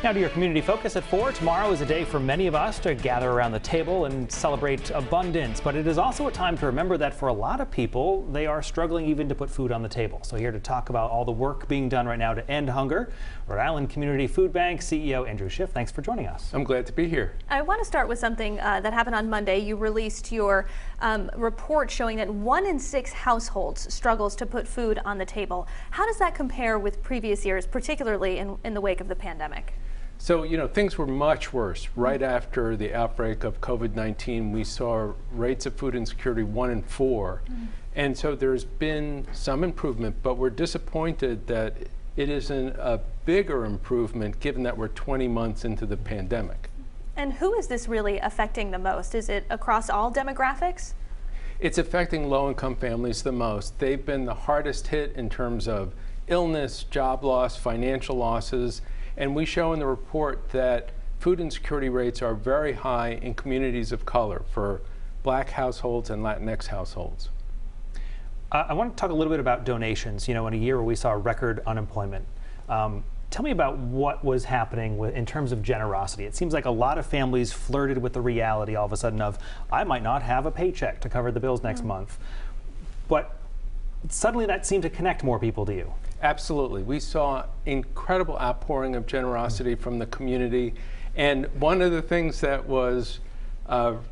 Now to your community focus at 4. Tomorrow is a day for many of us to gather around the table and celebrate abundance, but it is also a time to remember that for a lot of people, they are struggling even to put food on the table. So here to talk about all the work being done right now to end hunger, Rhode Island Community Food Bank CEO Andrew Schiff, thanks for joining us. I'm glad to be here. I want to start with something that happened on Monday. You released your report showing that 1 in 6 households struggles to put food on the table. How does that compare with previous years, particularly in the wake of the pandemic? So, things were much worse. Right after the outbreak of COVID-19, we saw rates of food insecurity 1 in 4. And so there's been some improvement, but we're disappointed that it isn't a bigger improvement given that we're 20 months into the pandemic. And who is this really affecting the most? Is it across all demographics? It's affecting low-income families the most. They've been the hardest hit in terms of illness, job loss, financial losses. And we show in the report that food insecurity rates are very high in communities of color for Black households and Latinx households. I want to talk a little bit about donations. In a year where we saw record unemployment. Tell me about what was happening in terms of generosity. It seems like a lot of families flirted with the reality all of a sudden of, I might not have a paycheck to cover the bills next month. But suddenly that seemed to connect more people to you. Absolutely. We saw incredible outpouring of generosity from the community. And one of the things that was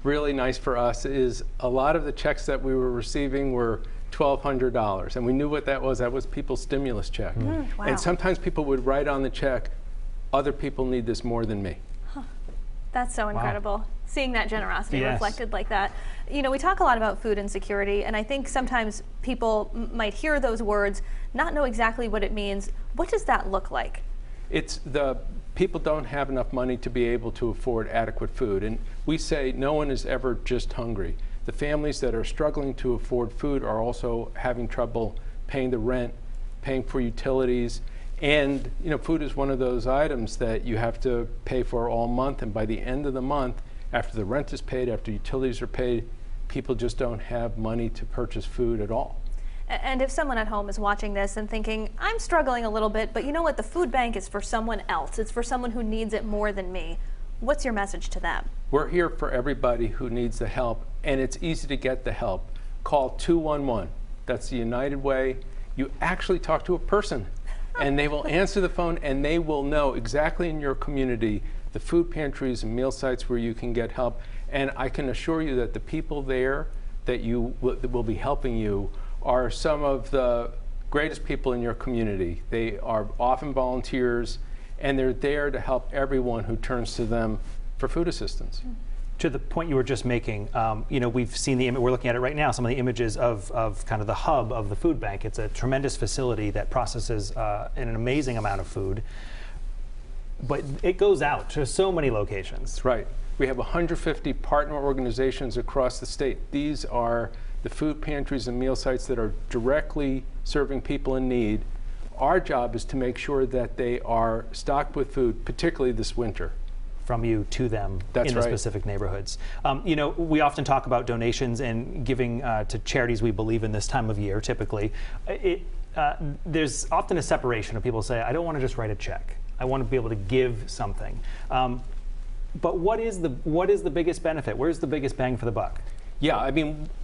really nice for us is a lot of the checks that we were receiving were $1,200. And we knew what that was. That was people's stimulus check. Wow. And sometimes people would write on the check, other people need this more than me. That's so incredible. Wow. Seeing that generosity Yes. reflected like that. We talk a lot about food insecurity, and I think sometimes people might hear those words, not know exactly what it means. What does that look like? It's the people don't have enough money to be able to afford adequate food. And we say no one is ever just hungry. The families that are struggling to afford food are also having trouble paying the rent, paying for utilities. And food is one of those items that you have to pay for all month, and by the end of the month, after the rent is paid, after utilities are paid, people just don't have money to purchase food at all. And if someone at home is watching this and thinking, I'm struggling a little bit, but you know what, the food bank is for someone else. It's for someone who needs it more than me. What's your message to them? We're here for everybody who needs the help, and it's easy to get the help. Call 211. That's the United way. You actually talk to a person. And they will answer the phone, and they will know exactly in your community the food pantries and meal sites where you can get help. And I can assure you that the people there that will be helping you are some of the greatest people in your community. They are often volunteers, and they're there to help everyone who turns to them for food assistance. To the point you were just making, we've seen we're looking at it right now, some of the images of kind of the hub of the food bank. It's a tremendous facility that processes an amazing amount of food, but it goes out to so many locations. That's right. We have 150 partner organizations across the state. These are the food pantries and meal sites that are directly serving people in need. Our job is to make sure that they are stocked with food, particularly this winter. From you to them. That's in the right. specific neighborhoods. We often talk about donations and giving to charities we believe in this time of year, typically. There's often a separation of people say, I don't want to just write a check. I want to be able to give something. But what is the biggest benefit? Where's the biggest bang for the buck? Yeah,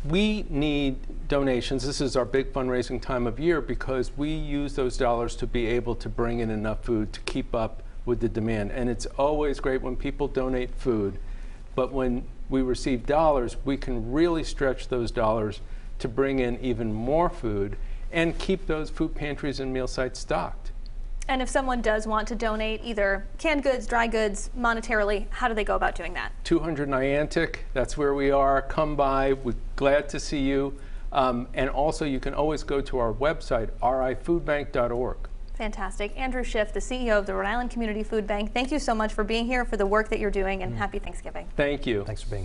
we need donations. This is our big fundraising time of year because we use those dollars to be able to bring in enough food to keep up with the demand. And it's always great when people donate food, but when we receive dollars, we can really stretch those dollars to bring in even more food and keep those food pantries and meal sites stocked. And if someone does want to donate either canned goods, dry goods, monetarily, how do they go about doing that? 200 Niantic, that's where we are. Come by, we're glad to see you. And also you can always go to our website, rifoodbank.org. Fantastic. Andrew Schiff, the CEO of the Rhode Island Community Food Bank, thank you so much for being here, for the work that you're doing, and happy Thanksgiving. Thank you. Thanks for being here.